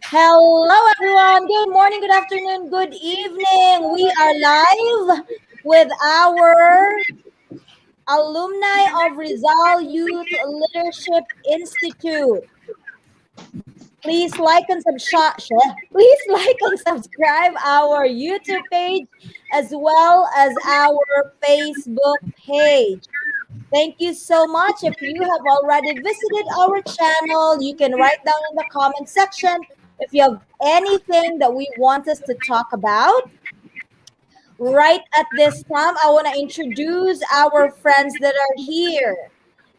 Hello, everyone. Good morning, good afternoon, good evening. We are live with our alumni of Rizal Youth Leadership Institute. Please like and subscribe. Please like and subscribe our YouTube page as well as our Facebook page. Thank you so much. If you have already visited our channel, you can write down in the comment section if you have anything that we want us to talk about. Right at this time, I want to introduce our friends that are here.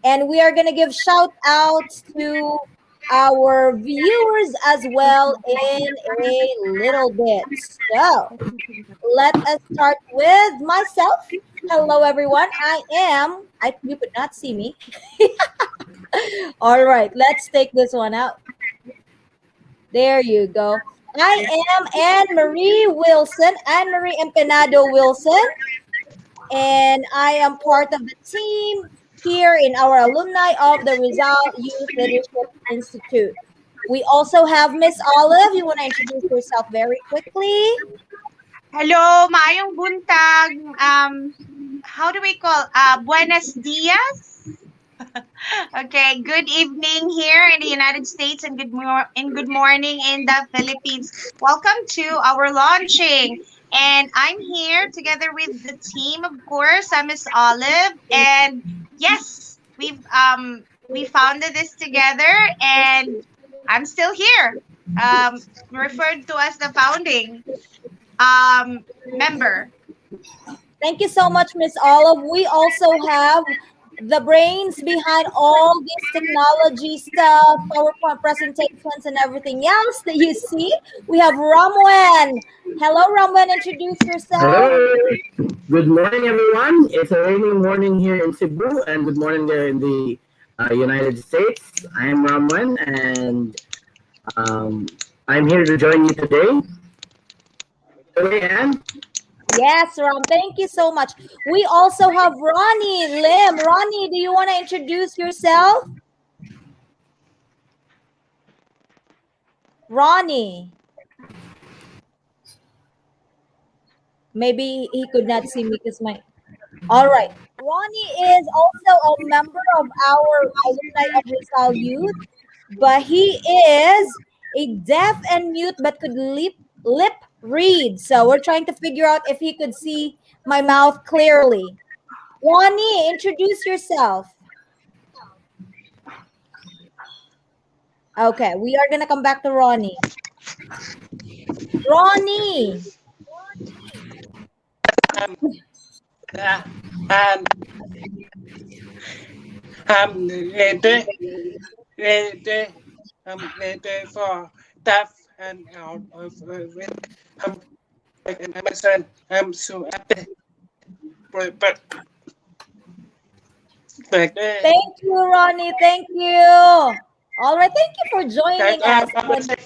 And we are going to give shout outs to our viewers as well in a little bit. So let us start with myself. Hello, everyone. You could not see me. All right, let's take this one out. There you go. I am Anne Marie Wilson, Anne Marie Empanado Wilson, and I am part of the team here in our alumni of the Rizal Youth Leadership Institute. We also have Miss Olive. You want to introduce yourself very quickly? Hello, maayong buntag. How do we call? Buenos dias. Okay, good evening here in the United States and good morning in the Philippines. Welcome to our launching. And I'm here together with the team, of course. I'm Miss Olive. And yes, we founded this together and I'm still here. Referred to as the founding member. Thank you so much, Miss Olive. We also have the brains behind all this technology stuff, PowerPoint presentations, and everything else that you see. We have Ramwen. Hello, Ramwen. Introduce yourself. Hello. Good morning, everyone. It's a rainy morning here in Cebu, and good morning there in the United States. I am Ramwan, and I'm here to join you today. Okay, Anne? Yes, Ram. Thank you so much. We also have Ronnie Lim. Ronnie, do you want to introduce yourself? Ronnie. Maybe he could not see me because my. All right. Ronnie is also a member of our alumni of Rizal Youth, but he is a deaf and mute but could lip read. So we're trying to figure out if he could see my mouth clearly. Ronnie, introduce yourself. Okay, we are gonna come back to Ronnie. Ronnie. um, uh, um, ready, ready for tough and out of with like an Amazon. I'm so happy. But Thank you, Ronnie. Thank you. All right, thank you for joining us. And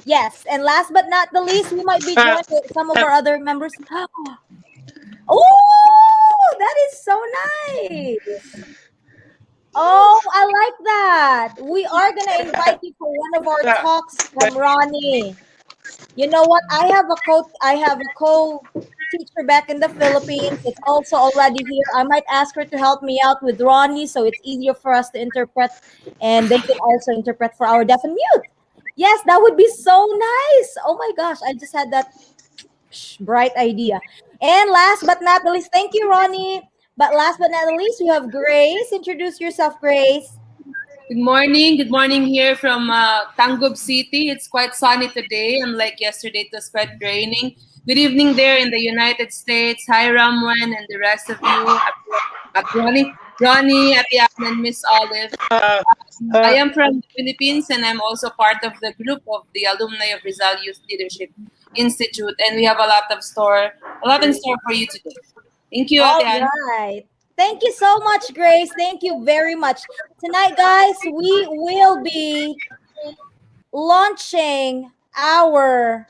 yes, and last but not the least, we might be joined with some of our other members. Oh, that is so nice. Oh, I like that. We are gonna invite you for one of our talks from Ronnie. You know what? I have a co-teacher back in the Philippines. It's also already here. I might ask her to help me out with Ronnie so it's easier for us to interpret and they can also interpret for our deaf and mute. Yes, that would be so nice. Oh my gosh, I just had that bright idea. And last but not the least, thank you, Ronnie. But last but not the least, we have Grace. Introduce yourself, Grace. Good morning. Good morning here from Tangub City. It's quite sunny today, unlike yesterday. It was quite raining. Good evening there in the United States. Hi, Ramwan, and the rest of you. Ronnie, Ate Ann, and Miss Olive. I am from the Philippines, and I'm also part of the group of the alumni of Rizal Youth Leadership Institute, and we have a lot in store for you today. Thank you, All Ate Ann. right. Thank you so much, Grace. Thank you very much. Tonight, guys, we will be launching our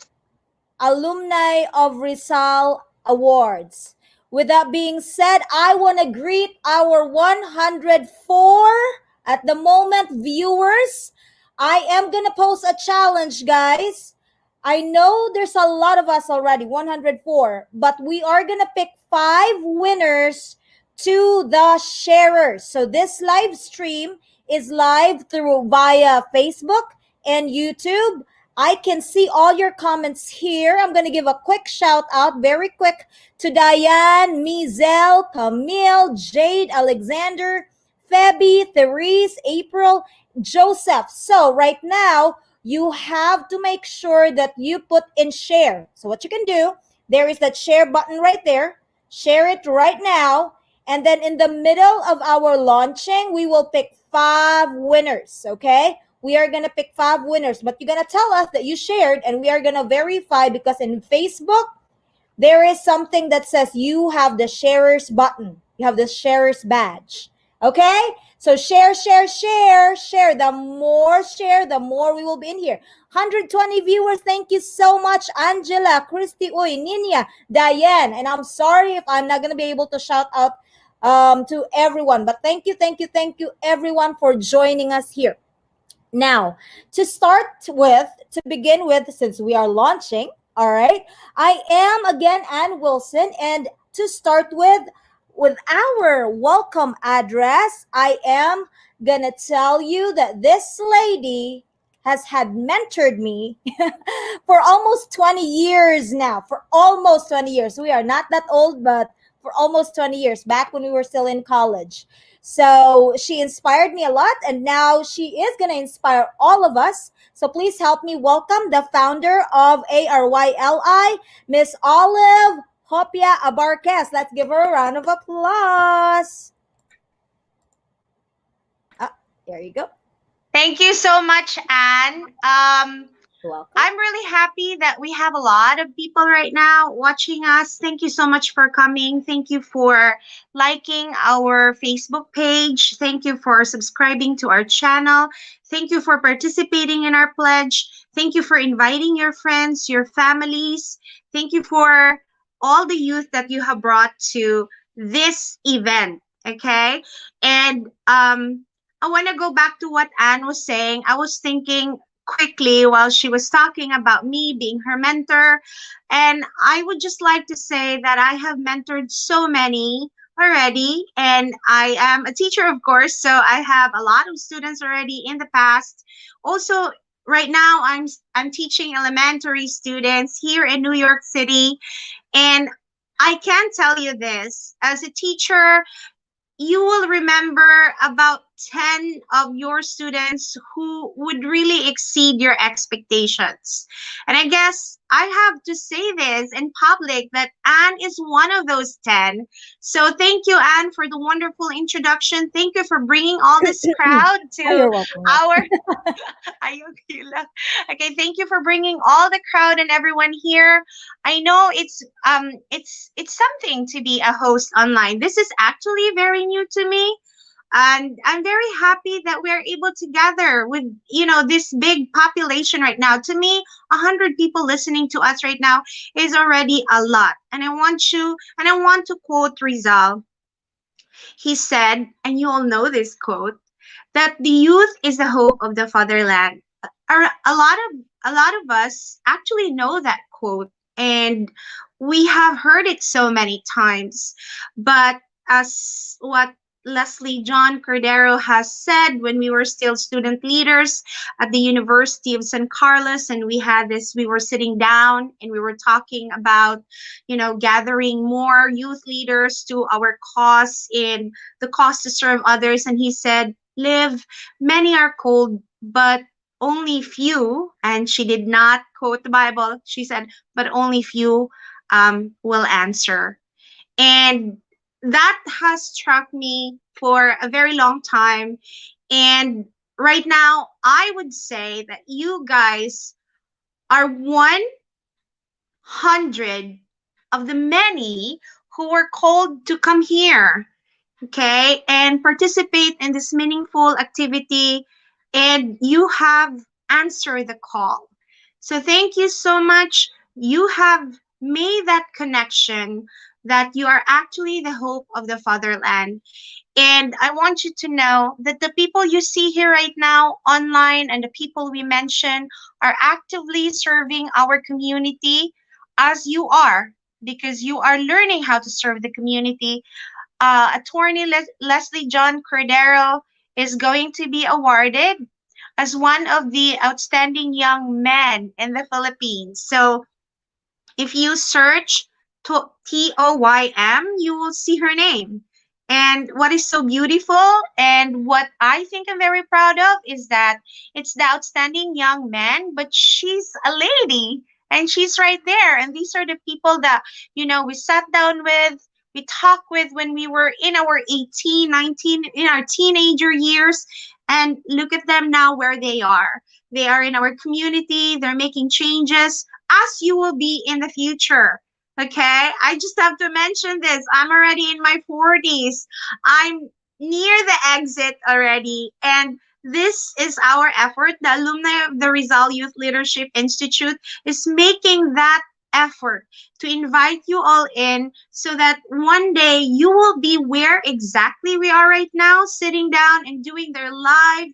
Alumni of Rizal Awards. With that being said, I want to greet our 104 At the moment, viewers, I am going to post a challenge, guys. I know there's a lot of us already, 104, but we are going to pick 5 winners to the sharers. So this live stream is live through via Facebook and YouTube. I can see all your comments here. I'm going to give a quick shout out, very quick, to Diane, Mizel, Camille, Jade, Alexander, Febby, Therese, April, Joseph. So right now, you have to make sure that you put in share. So what you can do, there is that share button right there. Share it right now. And then in the middle of our launching, we will pick 5 winners, okay? We are going to pick 5 winners, but you're going to tell us that you shared, and we are going to verify, because in Facebook, there is something that says you have the sharers button. You have the sharers badge. Okay? So share, share, share, share. The more share, the more we will be in here. 120 viewers. Thank you so much, Angela, Christy, Uy, Nina, Diane. And I'm sorry if I'm not going to be able to shout out to everyone. But thank you, thank you, thank you, everyone, for joining us here. Now, to begin with, since we are launching, all right, I am again Ann Wilson, and to start with our welcome address, I am gonna tell you that this lady has had mentored me for almost 20 years now. For almost 20 years. We are not that old, but for almost 20 years, back when we were still in college. So she inspired me a lot, and now she is going to inspire all of us. So please help me welcome the founder of ARYLI, Miss Olive Hopia Abarquez. Let's give her a round of applause. There you go. Thank you so much, Anne. Welcome. I'm really happy that we have a lot of people right now watching us. Thank you so much for coming. Thank you for liking our Facebook page. Thank you for subscribing to our channel. Thank you for participating in our pledge. Thank you for inviting your friends, your families. Thank you for all the youth that you have brought to this event. Okay. And I want to go back to what Anne was saying. I was thinking quickly while she was talking about me being her mentor. And I would just like to say that I have mentored so many already. And I am a teacher, of course. So I have a lot of students already in the past. Also, right now, I'm teaching elementary students here in New York City. And I can tell you this, as a teacher, you will remember about 10 of your students who would really exceed your expectations. And I guess I have to say this in public that Anne is one of those 10. So thank you, Anne, for the wonderful introduction. Thank you for bringing all this crowd to You're welcome. our okay, thank you for bringing all the crowd and everyone here. I know it's something to be a host online. This is actually very new to me, and I'm very happy that we're able to gather with this big population right now. To me, 100 people listening to us right now is already a lot. And I want to quote Rizal. He said, and you all know this quote, that the youth is the hope of the fatherland. A lot of us actually know that quote, and we have heard it so many times. But as what Leslie John Cordero has said when we were still student leaders at the University of San Carlos, and we were sitting down and we were talking about, gathering more youth leaders to our cause in the cause to serve others. And he said, Live, many are called, but only few, and she did not quote the Bible. She said, but only few will answer. And that has struck me for a very long time. And right now, I would say that you guys are 100 of the many who were called to come here, okay, and participate in this meaningful activity. And you have answered the call. So thank you so much. You have made that connection that you are actually the hope of the fatherland. And I want you to know that the people you see here right now online and the people we mention are actively serving our community as you are, because you are learning how to serve the community. Attorney Leslie John Cordero is going to be awarded as one of the outstanding young men in the Philippines. So if you search Toym, you will see her name. And what is so beautiful and what I think I'm very proud of is that it's the outstanding young man, but she's a lady and she's right there. And these are the people that, we sat down with, we talked with when we were in our 18, 19, in our teenager years. And look at them now where they are. They are in our community, they're making changes as you will be in the future. Okay, I just have to mention this. I'm already in my 40s. I'm near the exit already. And this is our effort. The alumni of the Rizal Youth Leadership Institute is making that effort to invite you all in so that one day you will be where exactly we are right now, sitting down and doing their live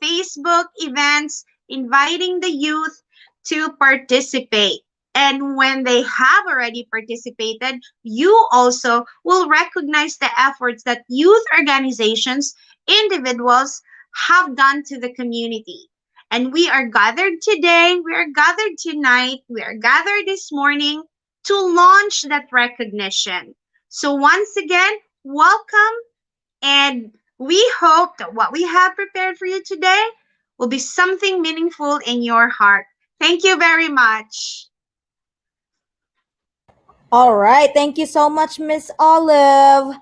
Facebook events, inviting the youth to participate. And when they have already participated, you also will recognize the efforts that youth organizations, individuals have done to the community. And we are gathered today, we are gathered tonight, we are gathered this morning to launch that recognition. So, once again, welcome, and we hope that what we have prepared for you today will be something meaningful in your heart. Thank you very much. All right. Thank you so much, Miss Olive.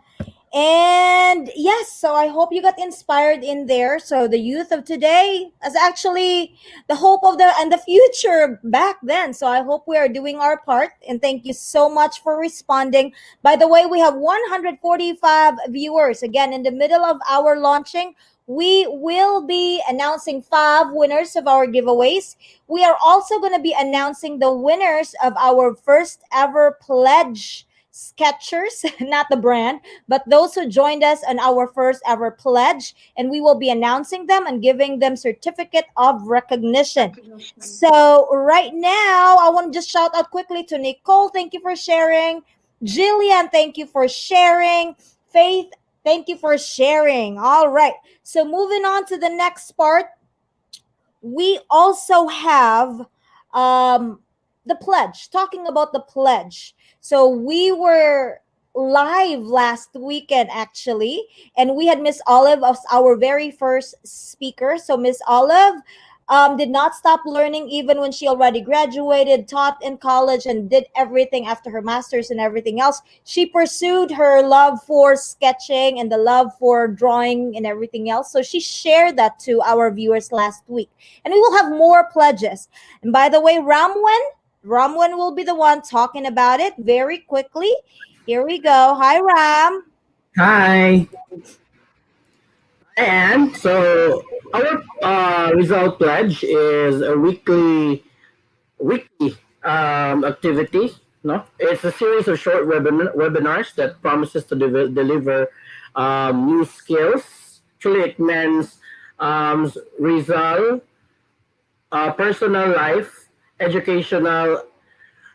And yes, so I hope you got inspired in there. So the youth of today is actually the hope of the and the future back then. So I hope we are doing our part. And thank you so much for responding. By the way, we have 145 viewers. Again, in the middle of our launching, we will be announcing 5 winners of our giveaways. We are also going to be announcing the winners of our first ever pledge Skechers, not the brand, but those who joined us on our first ever pledge, and we will be announcing them and giving them certificate of recognition. So right now, I want to just shout out quickly to Nicole. Thank you for sharing. Jillian, thank you for sharing. Faith, thank you for sharing. All right. So moving on to the next part, we also have um, the pledge, talking about the pledge. So we were live last weekend actually, and we had Miss Olive as our very first speaker. So Miss Olive did not stop learning even when she already graduated, taught in college, and did everything after her master's and everything else. She pursued her love for sketching and the love for drawing and everything else. So she shared that to our viewers last week. And we will have more pledges. And by the way, Ramwen will be the one talking about it very quickly. Here we go. Hi, Ram. Hi. And so our result pledge is a weekly activity. No, it's a series of short webinars that promises to deliver new skills. Actually, it means result, personal life, educational,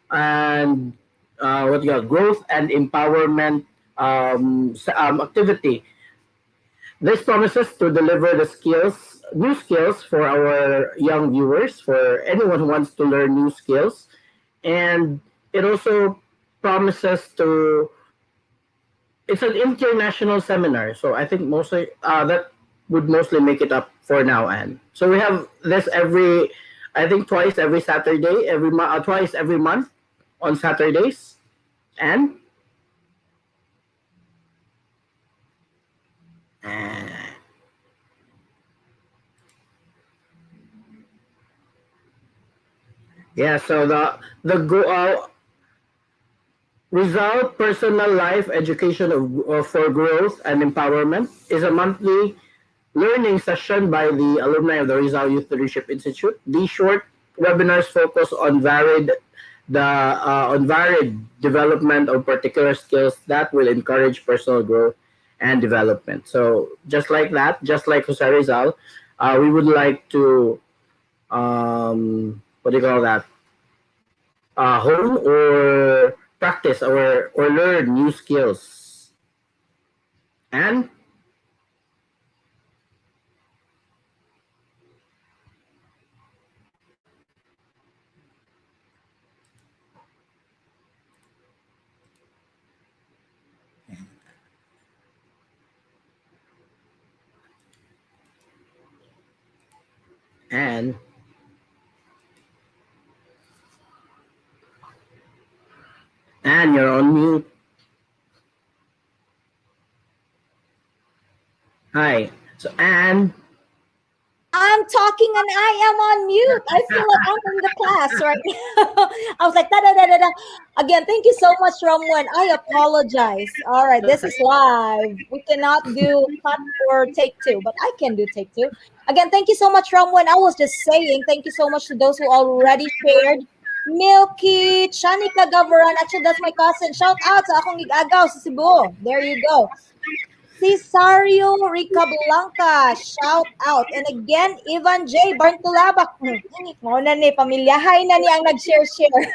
and what you got, growth and empowerment activity. This promises to deliver the skills, new skills for our young viewers, for anyone who wants to learn new skills. And it also promises to, it's an international seminar. So I think mostly that would mostly make it up for now. And so we have this I think twice every Saturday, twice every month on Saturdays. And yeah, so Result Personal Life Education for Growth and Empowerment is a monthly learning session by the alumni of the Rizal Youth Leadership Institute. These short webinars focus on varied the unvaried development of particular skills that will encourage personal growth and development. So just like that, just like Jose Rizal, we would like to what do you call that? Hone or practice or learn new skills. And and and you're on mute. Hi. So and I'm talking and I am on mute. I feel like I'm in the class right now. I was like, da da da da da. Again, thank you so much, Romwen. I apologize. All right, this is live. We cannot do cut or take two, but I can do take two. Again, thank you so much, Romwen. I was just saying, thank you so much to those who already shared. Milky, Chanika Gavaran. Actually, that's my cousin. Shout out sa akong gigagaw sa Cebu. There you go. Cesario Rica Blanca, shout out. And again, Ivan J. Barntolabak. Mo na ni, pamilyahay na ni ang nag-share-share.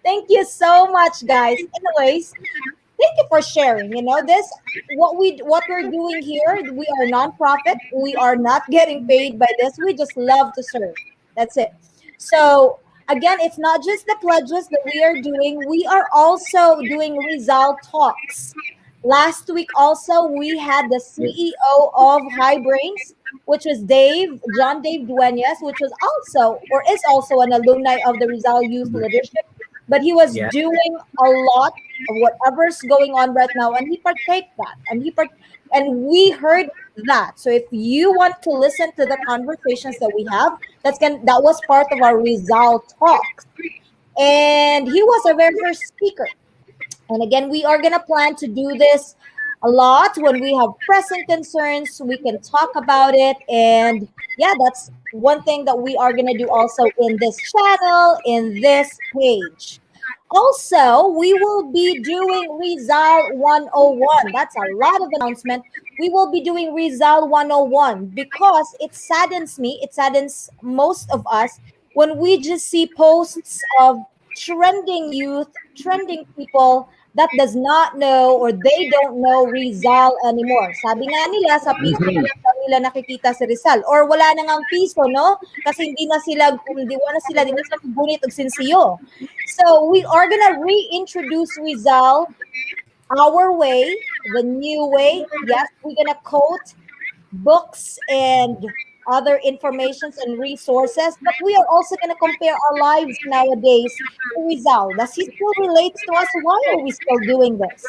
Thank you so much, guys. Anyways, thank you for sharing. You know, this what we're doing here, we are nonprofit. We are not getting paid by this. We just love to serve. That's it. So again, it's not just the pledges that we are doing, we are also doing result talks. Last week also we had the CEO of High Brains, which was John Dave Duenas, which was also or is also an alumni of the Rizal Youth Leadership, but he was Yeah. doing a lot of whatever's going on right now, and he partake that, and we heard that. So if you want to listen to the conversations that we have, that was part of our Rizal talks, and he was our very first speaker. And again, we are going to plan to do this a lot when we have pressing concerns. We can talk about it. And yeah, that's one thing that we are going to do also in this channel, in this page. Also, we will be doing Rizal 101. That's a lot of announcement. We will be doing Rizal 101 because it saddens me, it saddens most of us when we just see posts of trending youth, trending people that does not know or they don't know Rizal anymore. Sabi nga nila, sa piso na Mhm. lang daw nila nakikita si Rizal. Or wala na ngang piso, no? Kasi hindi na sila, di na sila magbunit og sinsiyo. So we are gonna reintroduce Rizal our way, the new way. Yes, we're gonna quote books and other informations and resources, but we are also going to compare our lives nowadays to Rizal. Does he still relate to us? Why are we still doing this?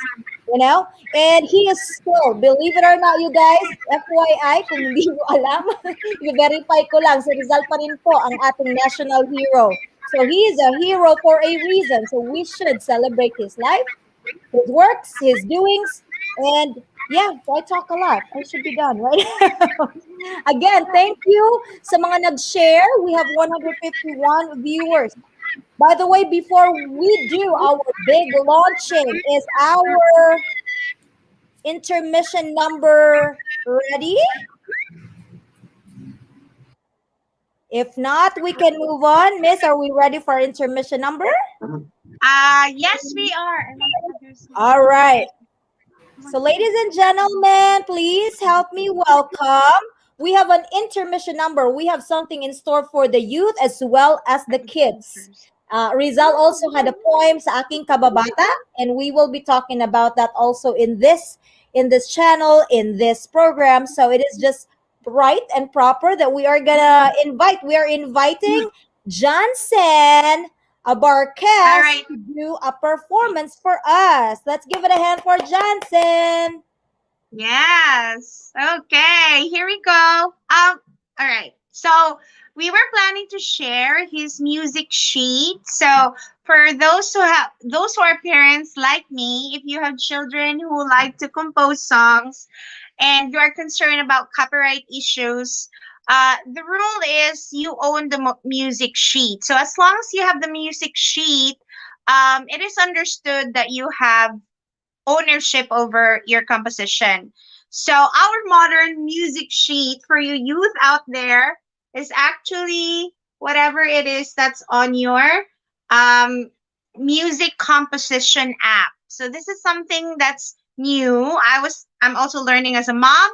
You know? And he is still, believe it or not, you guys, FYI, kung hindi mo alam, i-verify ko lang, si Rizal pa rin po ang ating national hero. So he is a hero for a reason. So we should celebrate his life, his works, his doings, and yeah, so I talk a lot. I should be done, right? Again, thank you sa mga nag-share. We have 151 viewers. By the way, before we do our big launching, is our intermission number ready? If not, we can move on. Miss, are we ready for intermission number? Yes, we are. All right. So, ladies and gentlemen, please help me welcome. We have an intermission number. We have something in store for the youth as well as the kids. Rizal also had a poem sa aking kababata, and we will be talking about that also in this channel, in this program. So it is just right and proper that we are inviting Johnson All Abarquez right. to do a performance for us. Let's give it a hand for Johnson. Yes. Okay. Here we go. All right. So we were planning to share his music sheet. So for those who are parents like me, if you have children who like to compose songs and you are concerned about copyright issues, The rule is you own the music sheet. So as long as you have the music sheet, it is understood that you have ownership over your composition. So our modern music sheet for you youth out there is actually whatever it is that's on your um, music composition app. So this is something that's new. I'm also learning as a mom,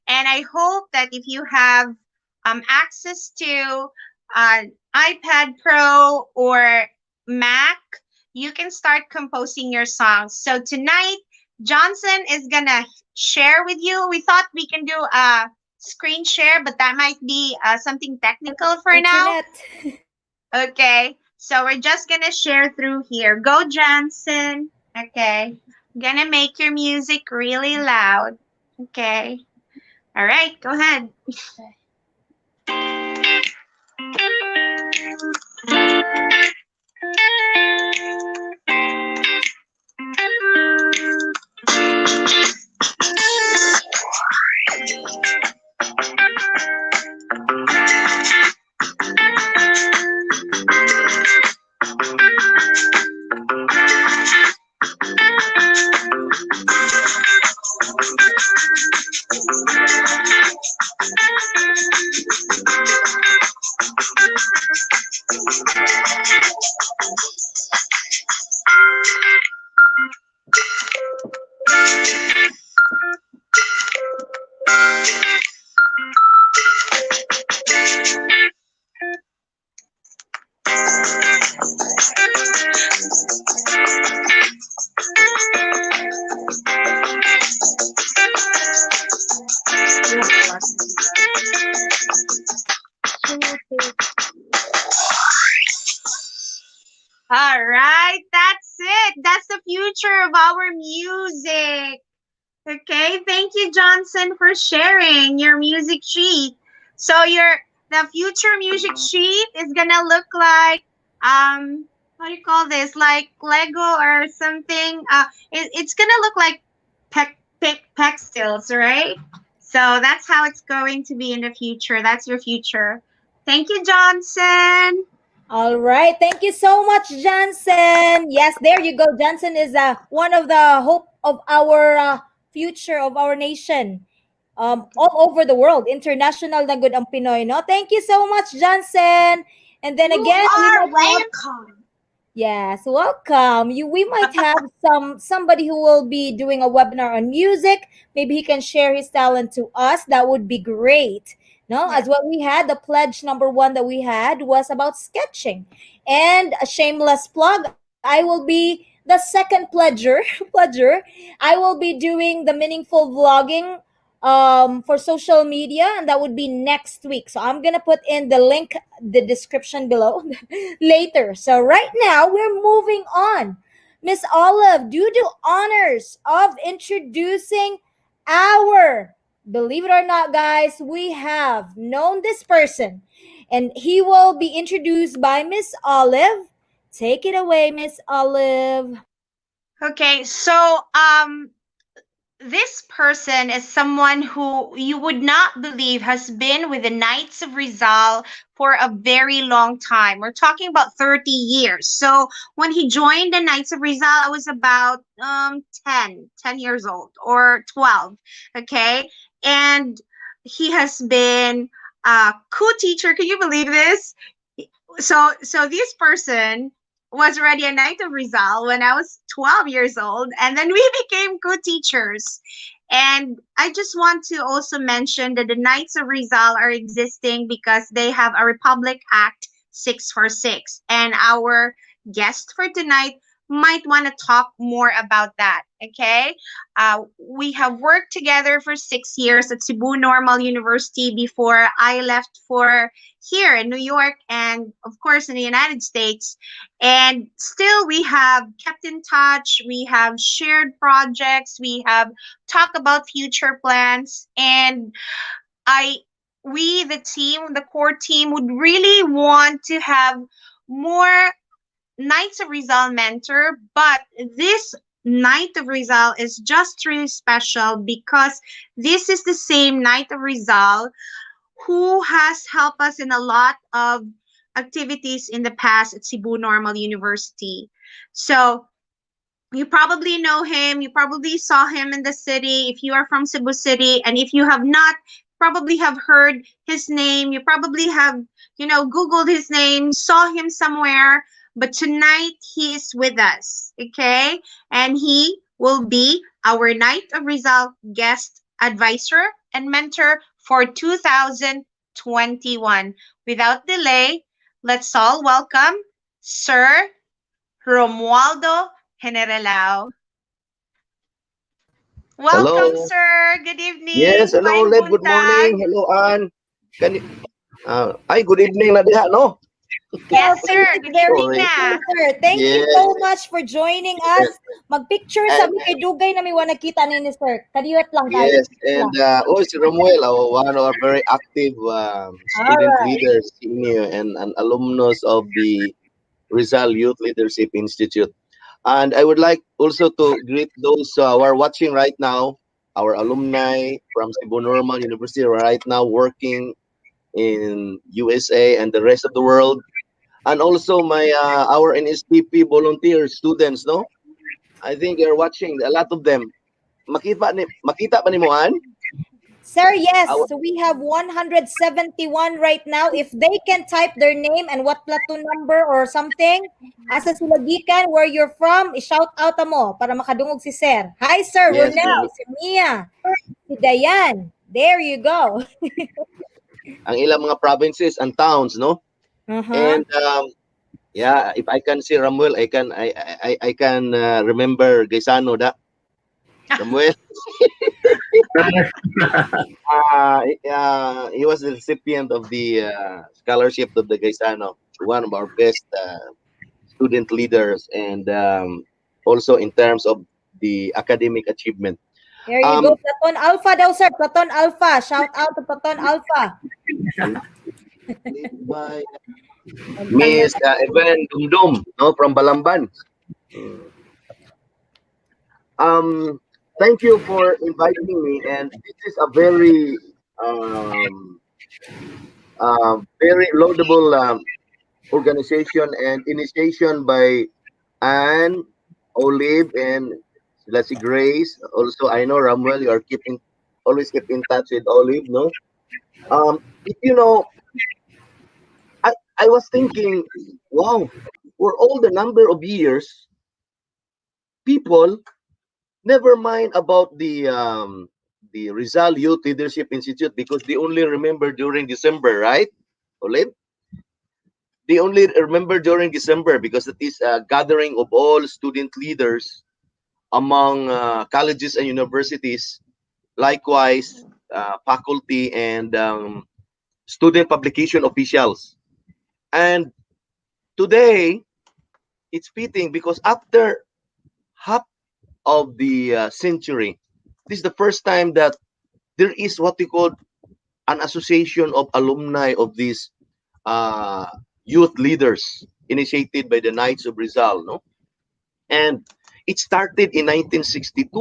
and I hope that if you have access to iPad Pro or Mac, you can start composing your songs. So tonight, Johnson is gonna share with you. We thought we can do a screen share, but that might be something technical for now. Internet. Okay, so we're just gonna share through here. Go, Johnson. Okay, gonna make your music really loud. Okay, all right, go ahead. All right, that's it. That's the future of our music. Okay, thank you, Johnson, for sharing your music sheet. So the future music sheet is gonna look like what do you call this? Like Lego or something. It's gonna look like pexels, right? So that's how it's going to be in the future. That's your future. Thank you, Johnson. All right. Thank you so much, Johnson. Yes, there you go. Johnson is one of the hope of our future of our nation. All over the world, international na good ang Pinoy, no? Thank you so much, Johnson. And then You again, we are might have, welcome. yes, welcome. We might have somebody who will be doing a webinar on music. Maybe he can share his talent to us. That would be great. No, Yeah. as what we had, the pledge number one that we had was about sketching. And a shameless plug, I will be the second pledger. I will be doing the meaningful vlogging for social media, and that would be next week. So I'm gonna put in the link, the description below later. So right now we're moving on. Miss Olive, do the honors of introducing our, believe it or not, guys, we have known this person, and he will be introduced by Miss Olive. Take it away, Miss Olive. Okay, so this person is someone who you would not believe has been with the Knights of Rizal for a very long time. We're talking about 30 years. So when he joined the Knights of Rizal, I was about 10 years old or 12. Okay. And he has been a co-teacher. Can you believe this? So this person was already a Knight of Rizal when I was 12 years old, and then we became good teachers. And I just want to also mention that the Knights of Rizal are existing because they have a Republic Act 646, and our guest for tonight might want to talk more about that. Okay, we have worked together for 6 years at Cebu Normal University before I left for here in New York and of course in the United States. And still we have kept in touch, we have shared projects, we have talked about future plans, and I we the team, the core team would really want to have more Knights of Rizal mentor, but this Knight of Rizal is just really special because this is the same Knight of Rizal who has helped us in a lot of activities in the past at Cebu Normal University. So you probably know him, you probably saw him in the city if you are from Cebu City, and if you have not, probably have heard his name, you probably have, googled his name, saw him somewhere, but tonight he is with us, okay? And he will be our Night of Result guest advisor and mentor for 2021. Without delay, let's all welcome Sir Romualdo Generalao. Welcome, Hello. sir. Good Yes, evening. hello, Maayong Led. Good buntag. morning. Hello, Ann. Can you, ay, good evening na diha, no? Well, Yes, thank sir. you Good very evening Sorry. na. much, sir. Thank you Yes. so much for joining us. Yes. Mag-picture sa And, mi kay Dugay na mi wa nakita ni sir. Kadiyot lang kayo. yes. And, si Romuel, one of our very active All student right. leaders, senior, and an alumnus of the Rizal Youth Leadership Institute. And I would like also to greet those who are watching right now, our alumni from Cebu Normal University, who are right now working in USA and the rest of the world, and also my our NSPP volunteer students, no? I think they're watching, a lot of them. Makita ba ni mo, Ann? Sir, yes. Our, So we have 171 right now. If they can type their name and what platoon number or something, asa sila gikan, where you're from, i-shout out mo para makadungog si Sir. Hi, Sir yes, Ronel, si Mia, si Dayan. There you go. ang ilang mga provinces and towns, no? Uh-huh. And yeah, if I can see Ramuel, I can remember Gaisano da. Ramuel, he was the recipient of the scholarship of the Gaisano, one of our best student leaders, and also in terms of the academic achievement. There you go. Um, Platon Alpha daw, Sir. Platon Alpha. Shout out to Platon Alpha. Led by Pagtang na Miss Evan Dumdum, no, from Balamban. Mm. Um, Thank you for inviting me, and this is a um, very laudable organization and initiation by Anne, Olive, and let's see, Grace. Also, I know Ramuel, you are always keep in touch with Olive, no? If you know, I was thinking, wow, for all the number of years, people never mind about the Rizal Youth Leadership Institute because they only remember during December, right? Olive? They only remember during December because it is a gathering of all student leaders among colleges and universities, likewise faculty and student publication officials. And today, it's fitting because after half of the century, this is the first time that there is what we call an association of alumni of these uh, youth leaders initiated by the Knights of Rizal, no? And it started in 1962.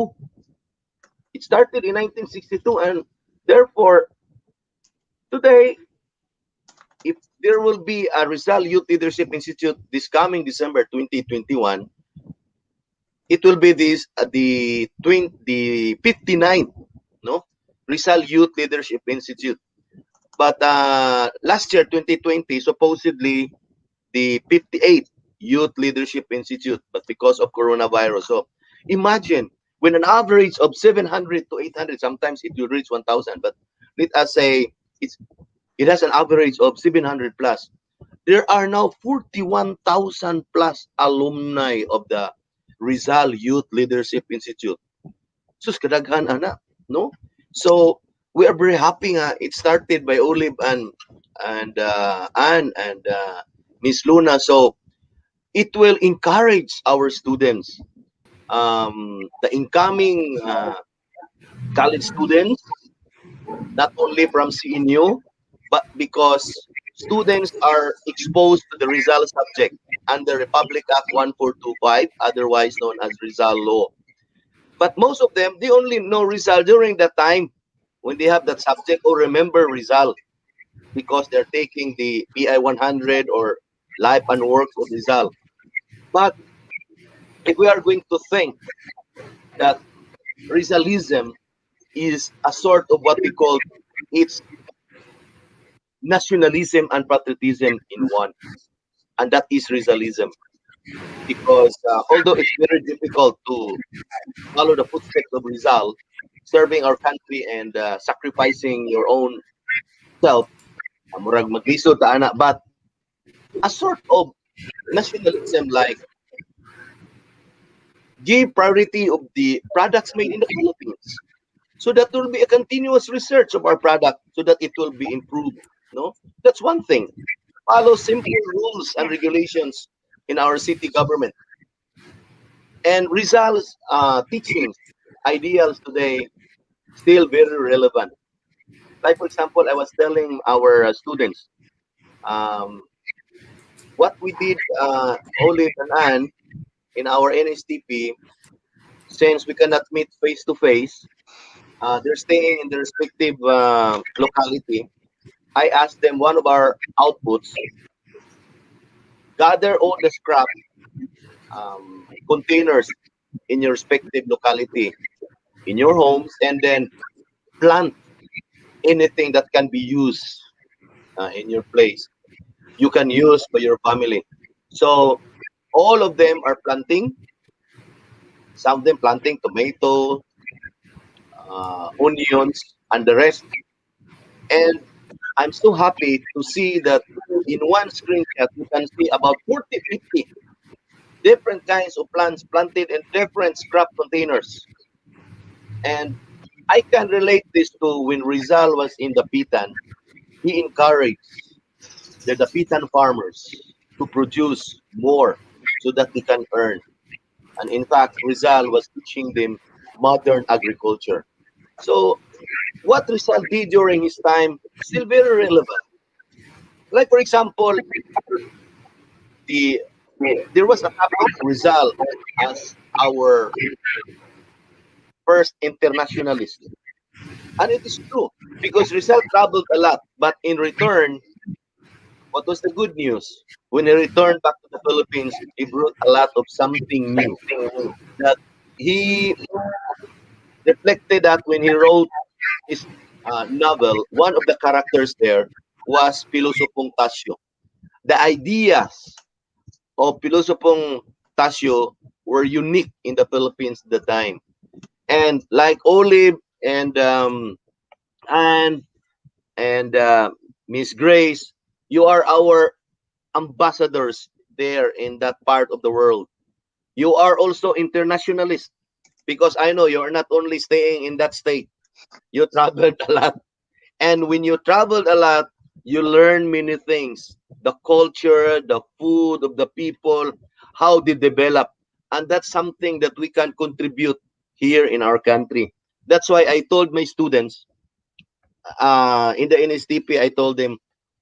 It started in 1962, and therefore, today, if there will be a Rizal Youth Leadership Institute this coming December 2021, it will be the 59th, no, Rizal Youth Leadership Institute. But last year, 2020, supposedly the 58th Youth Leadership Institute, but because of coronavirus. So imagine when an average of 700 to 800, sometimes it will reach 1,000, but let us say it has an average of 700 plus. There are now 41,000 plus alumni of the Rizal Youth Leadership Institute. Sus kadaghan ana, no? So we are very happy nga it started by Olive and Anne and Miss Luna. So it will encourage our students, the incoming college students, not only from CNU, but because students are exposed to the Rizal subject under Republic Act 1425, otherwise known as Rizal Law. But most of them, they only know Rizal during that time when they have that subject or remember Rizal. because they're taking the PI 100 or Life and Works of Rizal. But if we are going to think that Rizalism is a sort of what we call it's nationalism and patriotism in one, and that is Rizalism. Because although it's very difficult to follow the footsteps of Rizal, serving our country and sacrificing your own self, murag maglisod ta ana, but a sort of nationalism like give priority of the products made in the Philippines. So that will be a continuous research of our product so that it will be improved. No, that's one thing. Follow simple rules and Yeah. regulations in our city government. And Rizal's teachings, ideals today still very relevant. Like for example, I was telling our students um, what we did, Olive and Anne, in our NSTP, since we cannot meet face to face, they're staying in their respective locality. I asked them one of our outputs, gather all the scrap containers in your respective locality, in your homes, and then plant anything that can be used in your place. You can use by your family. So all of them are planting. Some of them planting tomato, onions, and the rest. And I'm so happy to see that in one screenshot you can see about 40, 50 different kinds of plants planted in different scrap containers. And I can relate this to when Rizal was in the Pitan. He encouraged the Dapitan farmers to produce more so that they can earn. And in fact, Rizal was teaching them modern agriculture. So what Rizal did during his time still very relevant. Like for example, the there was a topic Rizal as our first internationalist. And it is true because Rizal traveled a lot, but in return, what was the good news? When he returned back to the Philippines, he brought a lot of something new. That he reflected that when he wrote his novel, one of the characters there was Pilosopong Tasio. The ideas of Pilosopong Tasio were unique in the Philippines at the time. And like Olive and and Miss Grace, you are our ambassadors there in that part of the world. You are also internationalist because I know you are not only staying in that state. You traveled a lot. And when you traveled a lot, you learn many things. The culture, the food of the people, how they develop. And that's something that we can contribute here in our country. That's why I told my students in the NSTP, I told them,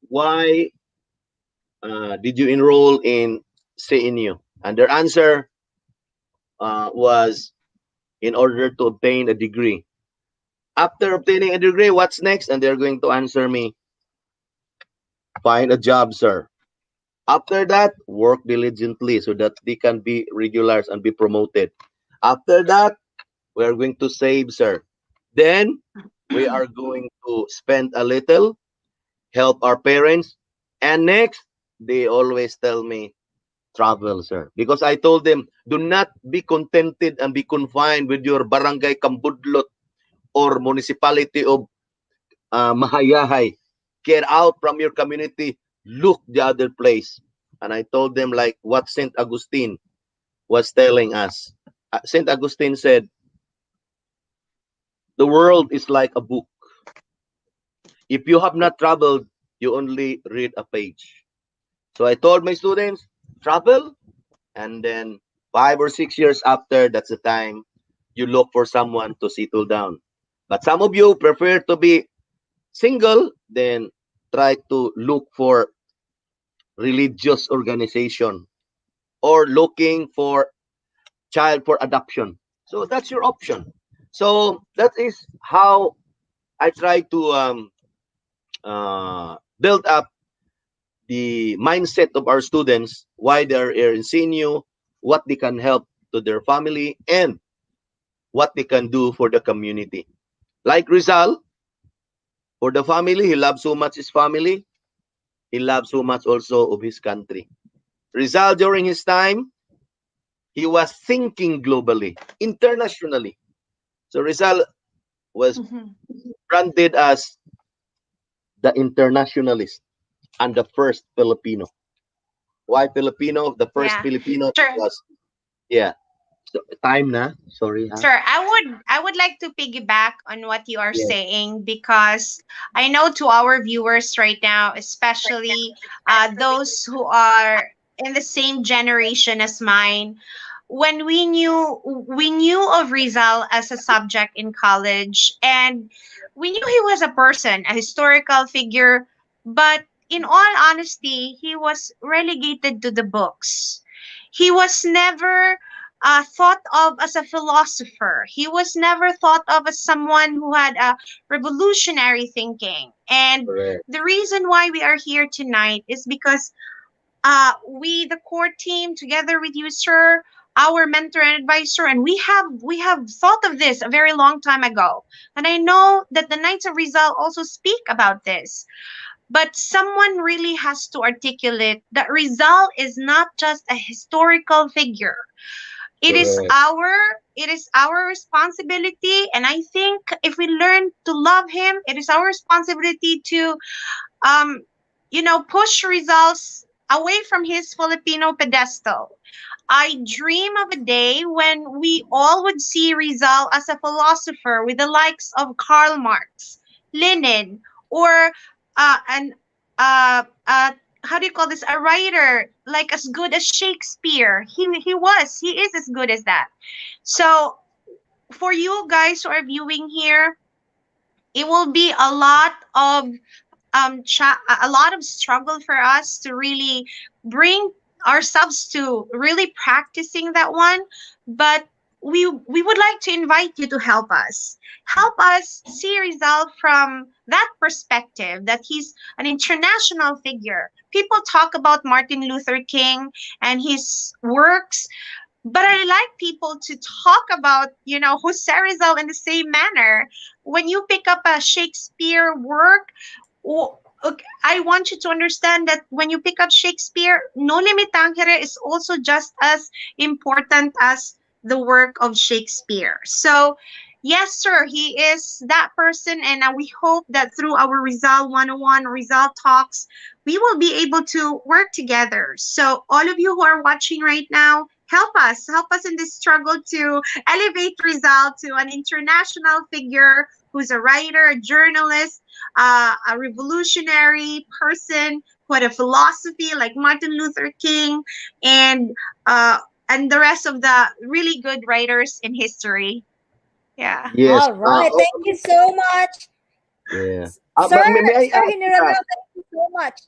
why did you enroll in CNU? And their answer was in order to obtain a degree. After obtaining a degree, what's next? And they're going to answer me, find a job, sir. After that, work diligently so that they can be regulars and be promoted. After that, we are going to save, sir. Then we are going to spend a little, help our parents. And next, they always tell me, travel, sir. Because I told them, do not be contented and be confined with your barangay Kambudlot or municipality of Mahayahay. Get out from your community. Look the other place. And I told them like what Saint Augustine was telling us. Saint Augustine said, the world is like a book. If you have not traveled, you only read a page. So I told my students, travel, and then 5 or 6 years after, that's the time you look for someone to settle down. But some of you prefer to be single, then try to look for religious organization or looking for child for adoption. So that's your option. So that is how I try to build up the mindset of our students, why they are here in CNU, what they can help to their family, and what they can do for the community. Like Rizal, for the family, he loves so much his family. He loves so much also of his country. Rizal, during his time, he was thinking globally, internationally. So Rizal was Mhm. branded as the internationalist and the first Filipino. Why Filipino? The first Yeah. Filipino Sure. was, yeah. So, time na. Sorry, ha? Sir, I would like to piggyback on what you are Yes, saying, because I know to our viewers right now, especially those who are in the same generation as mine, when we knew of Rizal as a subject in college, and we knew he was a person, a historical figure, but in all honesty, he was relegated to the books. He was never thought of as a philosopher. He was never thought of as someone who had a revolutionary thinking. And correct. the reason why we are here tonight is because we, the core team, together with you, sir, our mentor and advisor, and we have thought of this a very long time ago. And I know that the Knights of Rizal also speak about this. But someone really has to articulate that Rizal is not just a historical figure. it is Correct. our it is our responsibility, and I think if we learn to love him, it is our responsibility to um push results away from his Filipino pedestal. I dream of a day when we all would see Rizal as a philosopher with the likes of Karl Marx, Lenin, or an how do you call this? A writer like as good as Shakespeare. He is as good as that. So for you guys who are viewing here, it will be a lot of struggle for us to really bring ourselves to really practicing that one, but we would like to invite you to help us see Rizal from that perspective, that he's an international figure. People talk about Martin Luther King and his works, but I like people to talk about, Jose Rizal in the same manner. When you pick up a Shakespeare work, okay, I want you to understand that when you pick up Shakespeare, No Limitangere is also just as important as the work of Shakespeare. So, yes, sir, he is that person, and we hope that through our Rizal 101, Rizal Talks, we will be able to work together. So, all of you who are watching right now, help us in this struggle to elevate Rizal to an international figure who's a writer, a journalist, a revolutionary person who had a philosophy like Martin Luther King, and uh, and the rest of the really good writers in history. Yeah. Yes. All right. Thank you so much. Yeah. Sir, May I Sir ask? General, thank you so much.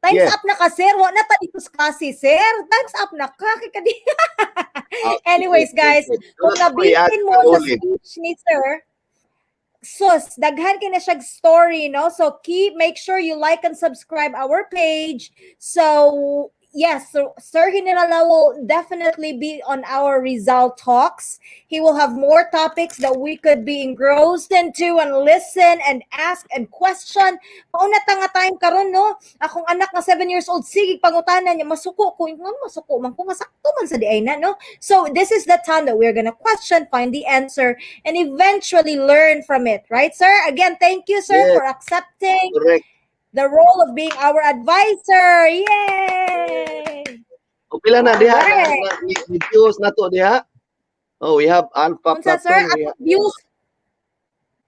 Time's Yes. up na ka, sir. Wa na ta discuss, sir. Time's up na ka. Okay, wait, Anyways, wait, guys, wait. So kung that's why I asked nabitin mo you, sa Olive. speech ni sir, sus, daghan ka na siya story, no? So make sure you like and subscribe our page. So yes, so Sir General will definitely be on our Rizal Talks. He will have more topics that we could be engrossed into and listen and ask and question. Mauna ta nga time karon, no? Akong anak nga 7 years old, sige pangutanan niya, masuko ko, masuko man ko, nga sakto man sa di ay na, no? So this is the time that we're gonna question, find the answer, and eventually learn from it, right, sir? Again, thank you, sir, Yes, for accepting correct. the role of being our advisor. Yay! O pila na All diha right. ni views na to diha. Oh, we have Alpha Unsa, sir? Platon. We At have, views.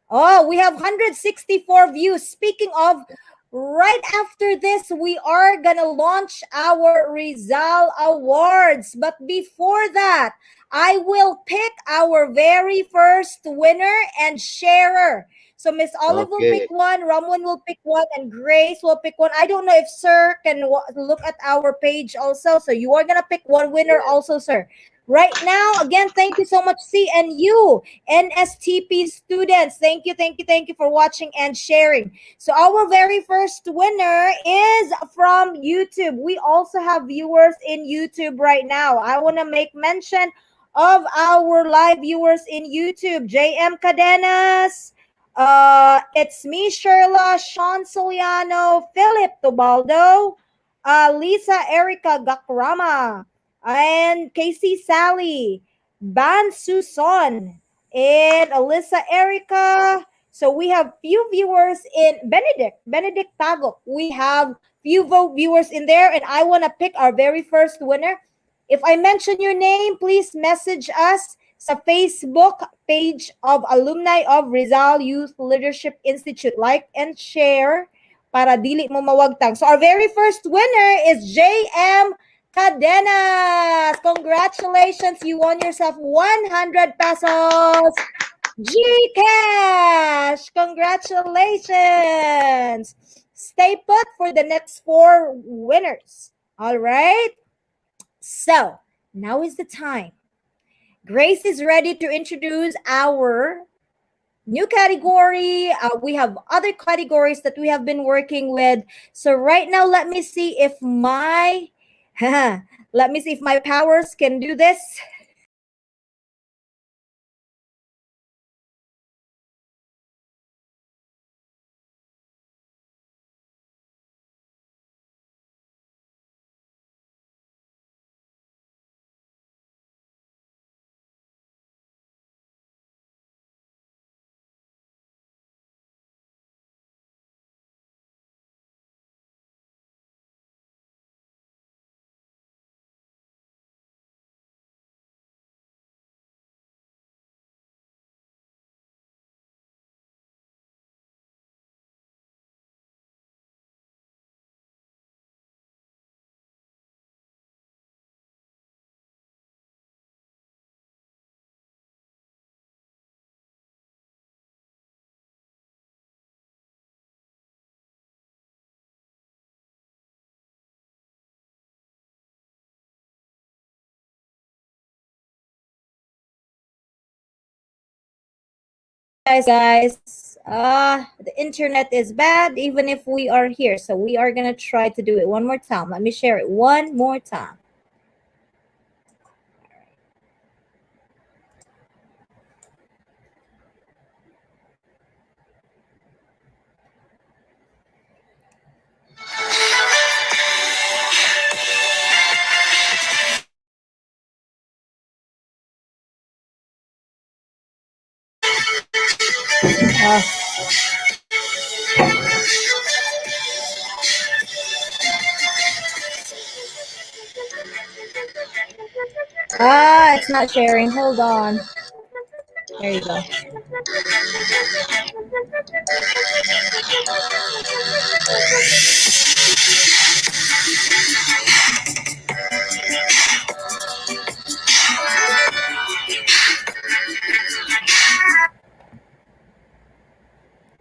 Oh, we have 164 views. Speaking of, right after this, we are gonna launch our Rizal Awards. But before that, I will pick our very first winner and sharer. So Miss Olive will pick okay. one, Ramon will pick one, and Grace will pick one. I don't know if Sir can look at our page also. So you are gonna pick one winner Yes. also, sir. right now. Again, thank you so much, CNU, NSTP students. Thank you for watching and sharing. So our very first winner is from YouTube. We also have viewers in YouTube right now. I want to make mention of our live viewers in YouTube. JM Cadenas, it's me, Sherla, Sean Soliano, Philip Tobaldo, Lisa Erica Gakrama, and Casey Sally, Ban Suson, and Alyssa Erica. So we have few viewers in Benedict Tagok. We have viewers in there, and I want to pick our very first winner. If I mention your name, please message us sa Facebook page of Alumni of Rizal Youth Leadership Institute. Like and share para dili mo mawagtang. So our very first winner is JM Cadenas. Congratulations, you won yourself 100 pesos Gcash. Congratulations. Stay put for the next 4 winners. All right. So now is the time. Grace is ready to introduce our new category. We have other categories that we have been working with. So right now, let me see if my powers can do this. Guys, the internet is bad even if we are here. So we are going to try to do it one more time. Let me share it one more time. It's not sharing. Hold on. There you go.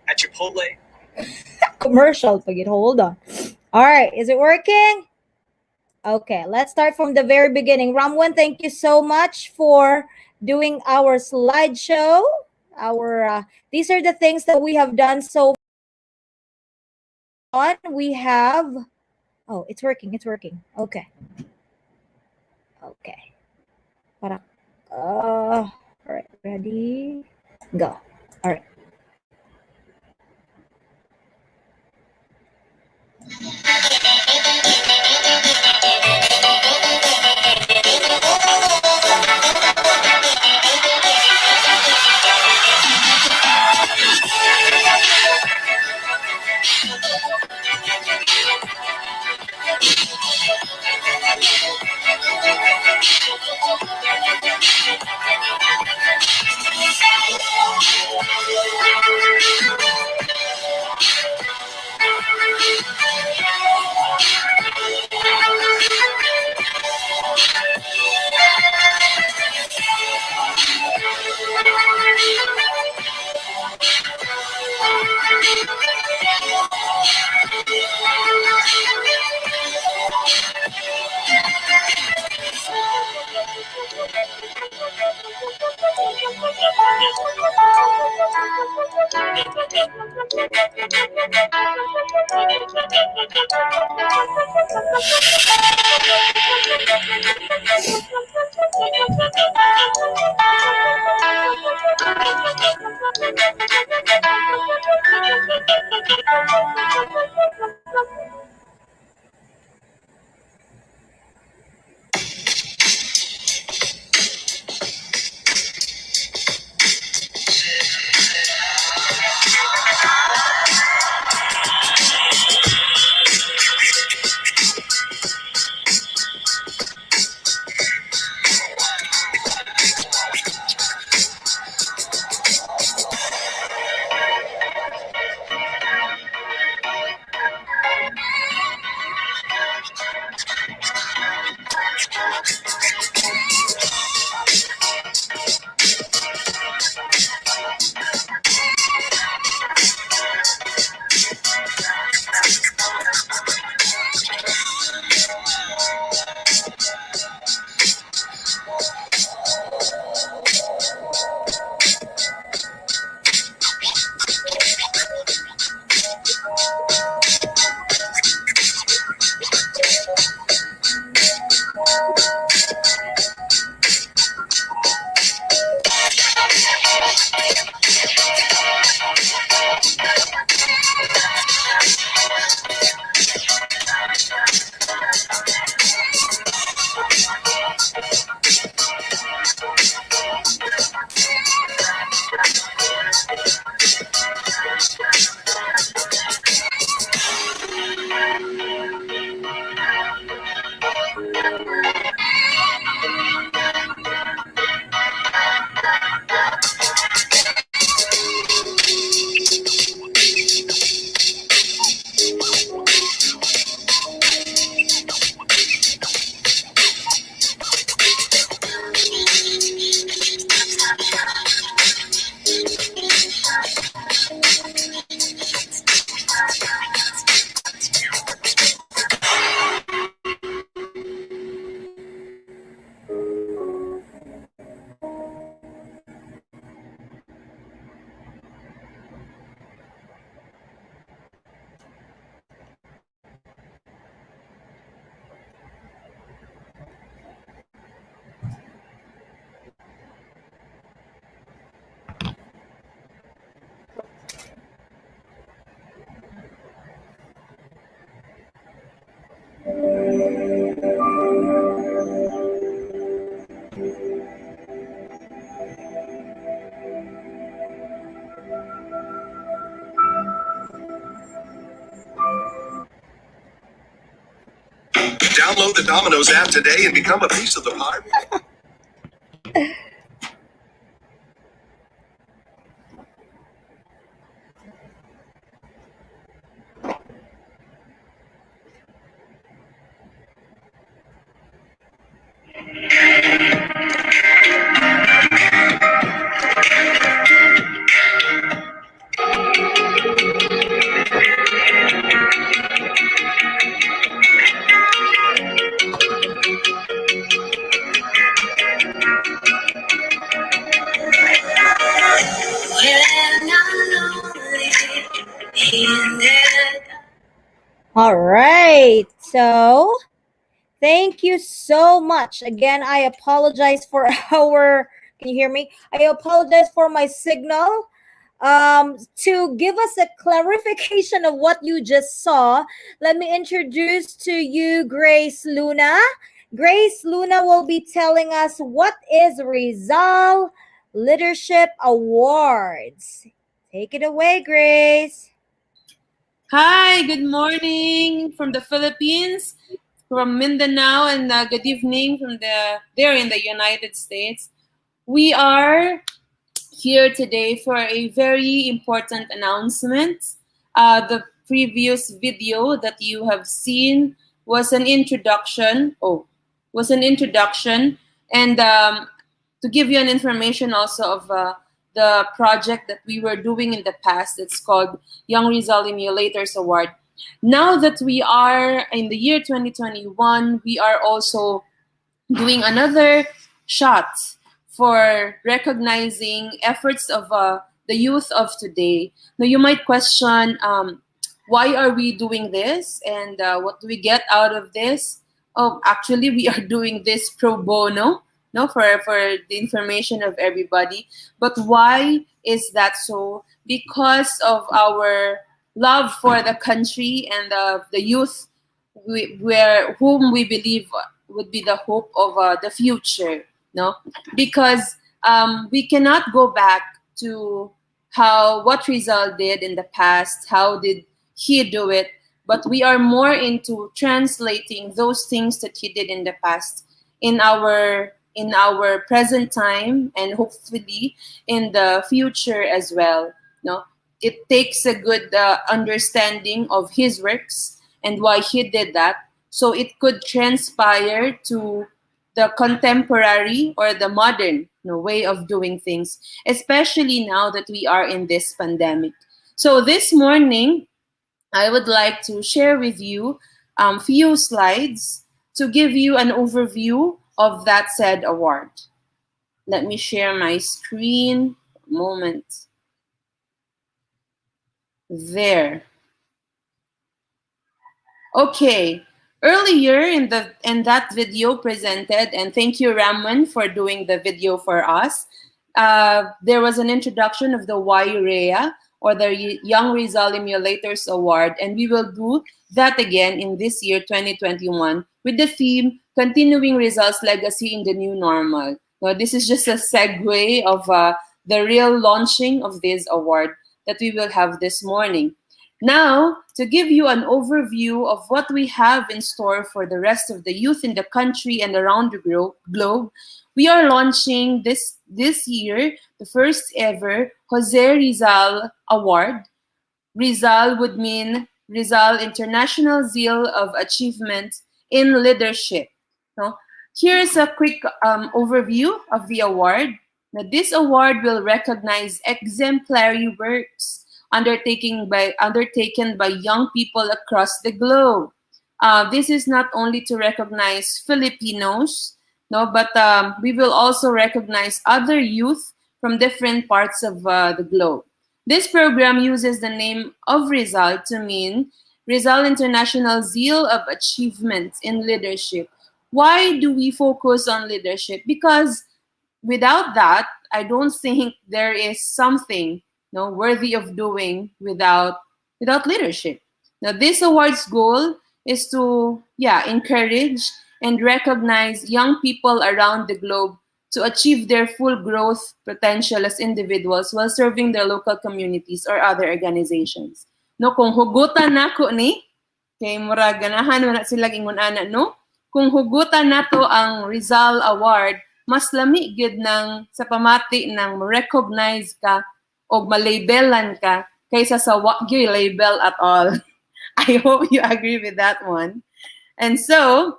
At Chipotle. Commercial pag hold on. All right, is it working? Okay, let's start from the very beginning. Ramwan, thank you so much for doing our slideshow. These are the things that we have done so far. We have it's working. Okay. Para all right, ready? Go. All right. Download the Domino's app today and become a piece of the pie. All right. So, thank you so much. Again, I apologize for our, can you hear me? I apologize for my signal. To give us a clarification of what you just saw, let me introduce to you Grace Luna. Grace Luna will be telling us what is Rizal Leadership Awards. Take it away, Grace. Hi, good morning from the Philippines, from Mindanao, and good evening from there in the United States. We are here today for a very important announcement. The previous video that you have seen was an introduction. And to give you an information also of the project that we were doing in the past. It's called Young Rizal Emulators Award. Now that we are in the year 2021, we are also doing another shot for recognizing efforts of the youth of today. Now, you might question, why are we doing this, and what do we get out of this? Oh, actually, we are doing this pro bono, no, for the information of everybody. But why is that so? Because of our love for the country and the youth, whom we believe would be the hope of the future. No, because we cannot go back to how what Rizal did in the past. How did he do it? But we are more into translating those things that he did in the past in our present time, and hopefully in the future as well. No, it takes a good understanding of his works and why he did that, so it could transpire to the contemporary or the modern, way of doing things, especially now that we are in this pandemic. So this morning, I would like to share with you a few slides to give you an overview of that said award. Let me share my screen. A moment. There. Okay. Earlier in that video presented, and thank you Ramon for doing the video for us. There was an introduction of the YREA, or the Young Rizal Emulators Award, and we will do that again in this year 2021 with the theme Continuing Rizal's Legacy in the New Normal. Now, this is just a segue of the real launching of this award that we will have this morning. Now, to give you an overview of what we have in store for the rest of the youth in the country and around the globe, we are launching this year the first ever Jose RIZAL Award. RIZAL would mean Rizal International Zeal of Achievement in Leadership. No? Here's a quick overview of the award. Now, this award will recognize exemplary works undertaken by young people across the globe. This is not only to recognize Filipinos, no, but we will also recognize other youth from different parts of the globe. This program uses the name of Rizal to mean Rizal International Zeal of Achievement in Leadership. Why do we focus on leadership? Because without that, I don't think there is something worthy of doing without leadership. Now, this award's goal is to encourage and recognize young people around the globe to achieve their full growth potential as individuals while serving their local communities or other organizations. No, kung hugutan nako ni, kay mura ganahan wala sila ingon ana, no? Kung hugutan nato ang Rizal Award, mas lami gid nang sa pamati nang recognize ka o malabelan ka kaysa sa wag gyud label at all. I hope you agree with that one. And so,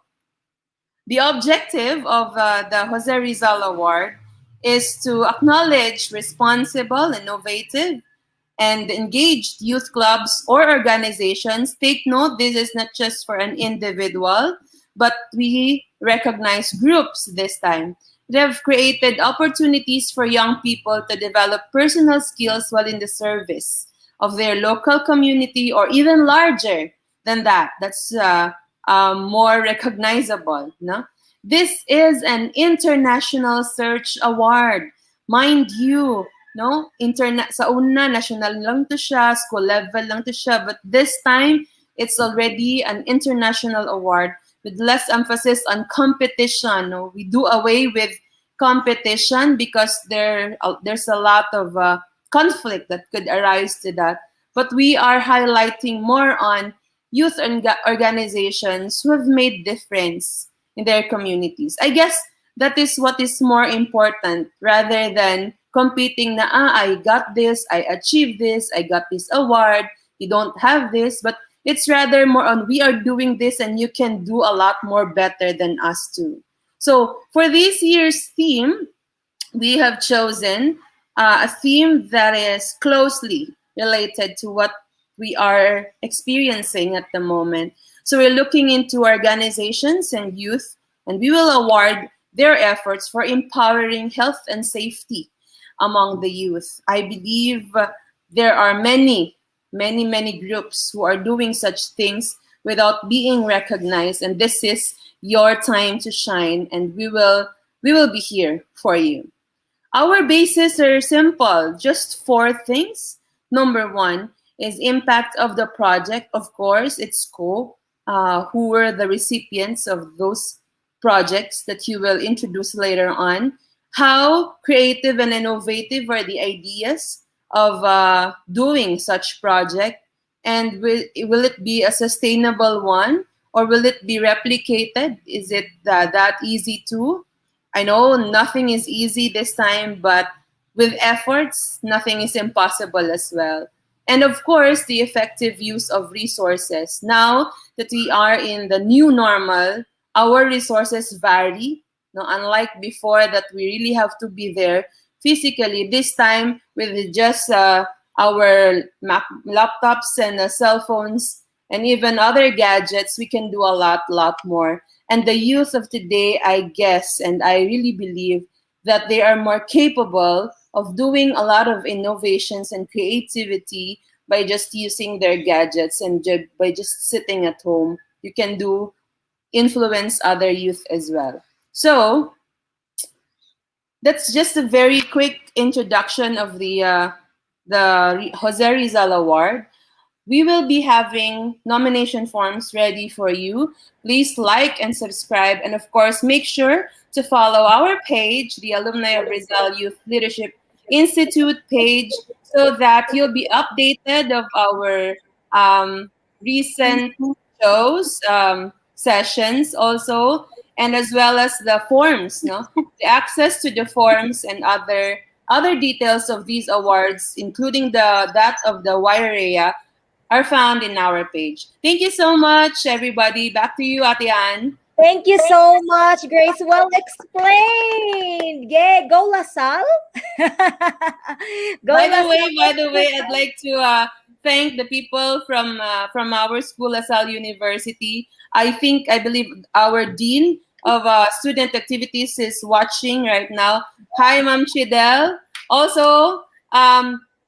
the objective of the Jose Rizal Award is to acknowledge responsible, innovative, and engaged youth clubs or organizations. Take note, this is not just for an individual, but we recognize groups this time. They have created opportunities for young people to develop personal skills while in the service of their local community, or even larger than that. That's more recognizable. No? This is an international search award. Mind you, no? Sa una, national lang to siya, school level lang to siya, but this time, it's already an international award with less emphasis on competition. No? We do away with competition because there's a lot of conflict that could arise to that. But we are highlighting more on youth organizations who have made difference in their communities. I guess that is what is more important rather than competing na, I got this, I achieved this, I got this award, you don't have this, but it's rather more on we are doing this and you can do a lot more better than us too. So for this year's theme, we have chosen a theme that is closely related to what we are experiencing at the moment. So we're looking into organizations and youth, and we will award their efforts for empowering health and safety among the youth. I believe there are many many groups who are doing such things without being recognized, and this is your time to shine, and we will be here for you. Our bases are simple, just four things. Number one is impact of the project, of course, its scope, who were the recipients of those projects that you will introduce later on, how creative and innovative are the ideas of doing such project, and will it be a sustainable one, or will it be replicated? Is it that easy too? I know nothing is easy this time, but with efforts, nothing is impossible as well. And of course, the effective use of resources. Now that we are in the new normal, our resources vary. No, unlike before that we really have to be there physically. This time, with just our laptops and cell phones and even other gadgets, we can do a lot more. And the youth of today, I guess, and I really believe that they are more capable of doing a lot of innovations and creativity by just using their gadgets and by just sitting at home. You can do influence other youth as well. So that's just a very quick introduction of the Jose Rizal Award. We will be having nomination forms ready for you. Please like and subscribe, and of course, make sure to follow our page, the Alumni of Rizal Youth Leadership Institute page, so that you'll be updated of our recent shows, sessions also, and as well as the forms, no, the access to the forms and other details of these awards, including that of the Wairea, are found in our page. Thank you so much, everybody. Back to you, Ate Ann. Thank you so much, Grace. Well explained. Yeah, go Lasal. Go By the way, I'd like to thank the people from our school, LaSalle University. I believe our dean of student activities is watching right now. Hi, Ma'am Chidel. Also,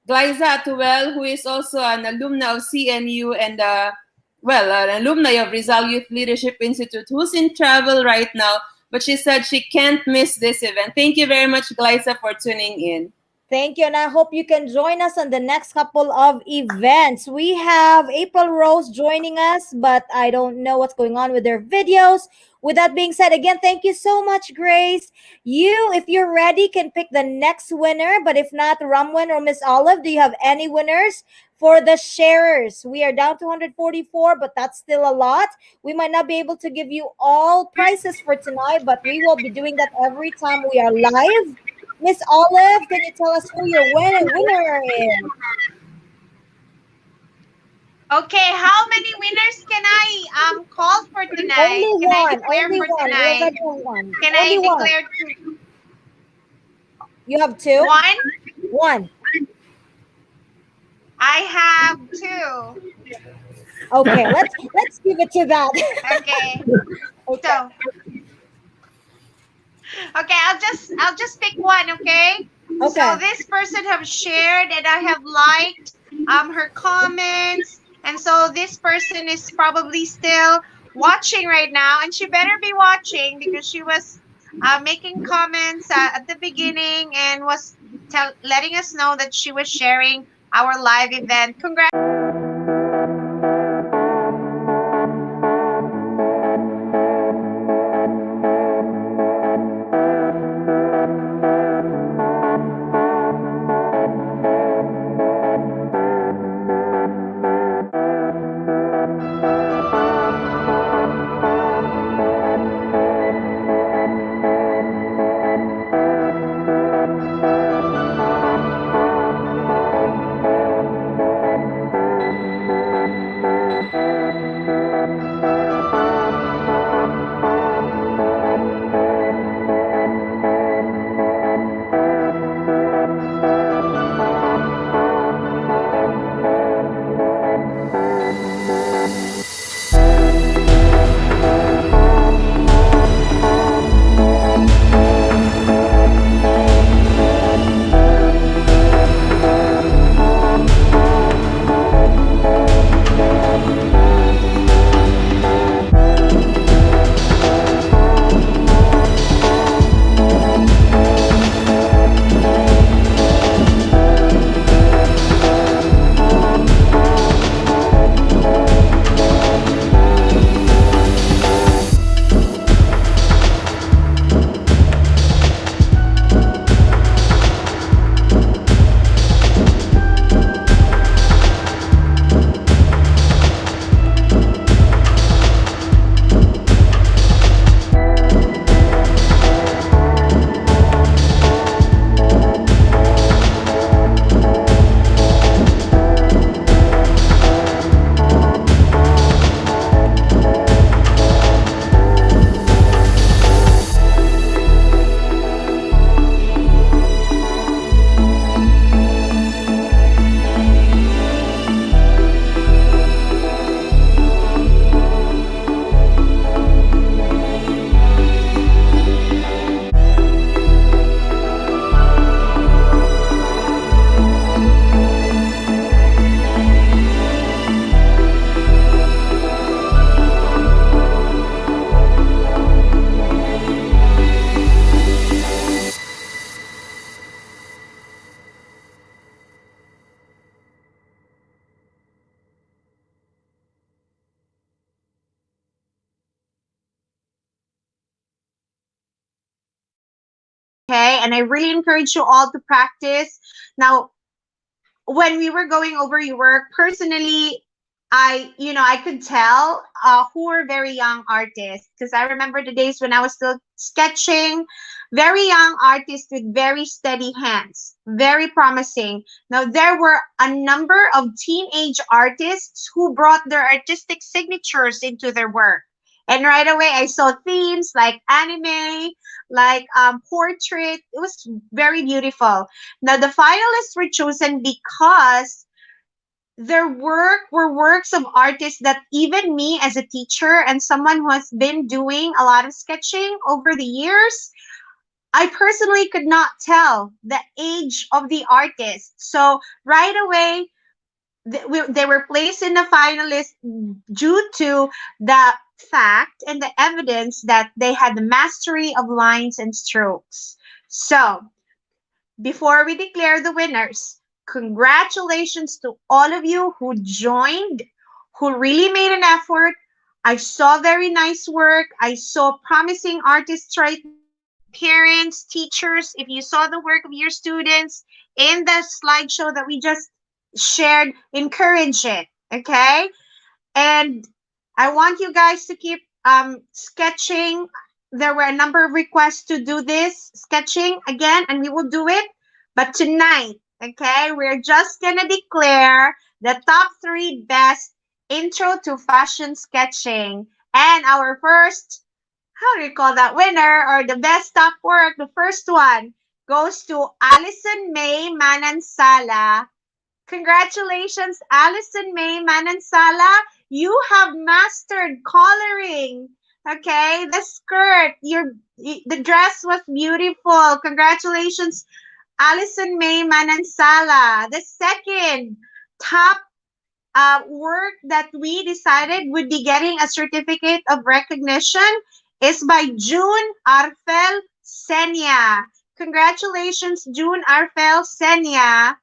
Glyza Atuel, who is also an alumna of CNU and an alumni of Rizal Youth Leadership Institute, who's in travel right now, but she said she can't miss this event. Thank you very much, Glyza, for tuning in. Thank you, and I hope you can join us on the next couple of events. We have April Rose joining us, but I don't know what's going on with their videos. With that being said, again, thank you so much, Grace. You, if you're ready, can pick the next winner, but if not, Ramwin or Miss Olive, do you have any winners? For the sharers, we are down to 144, but that's still a lot. We might not be able to give you all prizes for tonight, but we will be doing that every time we are live. Miss Olive, can you tell us who your winner is? Okay, how many winners can I call for tonight? Only Can I one. declare Only for one. tonight? One. Can Only I one. declare two? You have two? One? One. I have two. Okay, let's give it to that. Okay. Okay. So okay, I'll just pick one, okay? Okay. So this person have shared and I have liked her comments, and so this person is probably still watching right now, and she better be watching because she was making comments at the beginning and was letting us know that she was sharing our live event. Congrats. okay? And I really encourage you all to practice. Now, when we were going over your work, personally, I could tell who were very young artists, because I remember the days when I was still sketching. Very young artists with very steady hands, very promising. Now, there were a number of teenage artists who brought their artistic signatures into their work. And right away, I saw themes like anime, like portrait. It was very beautiful. Now, the finalists were chosen because their work were works of artists that even me as a teacher and someone who has been doing a lot of sketching over the years, I personally could not tell the age of the artist. So right away, they were placed in the finalist due to the fact and the evidence that they had the mastery of lines and strokes. So before we declare the winners, congratulations to all of you who joined, who really made an effort. I saw very nice work. I saw promising artists right now. Parents, teachers, if you saw the work of your students in the slideshow that we just shared, encourage it, okay? And I want you guys to keep sketching. There were a number of requests to do this sketching again, and we will do it. But tonight, okay, we're just gonna declare the top 3 best intro to fashion sketching. And our first, how do you call that, winner, or the best top work, the first one goes to Allison May Manansala. Congratulations, Allison May Manansala. You have mastered coloring. Okay, the skirt, the dress was beautiful. Congratulations, Allison May Manansala. The second top work that we decided would be getting a certificate of recognition is by June Arfel Senya. Congratulations, June Arfel Senya.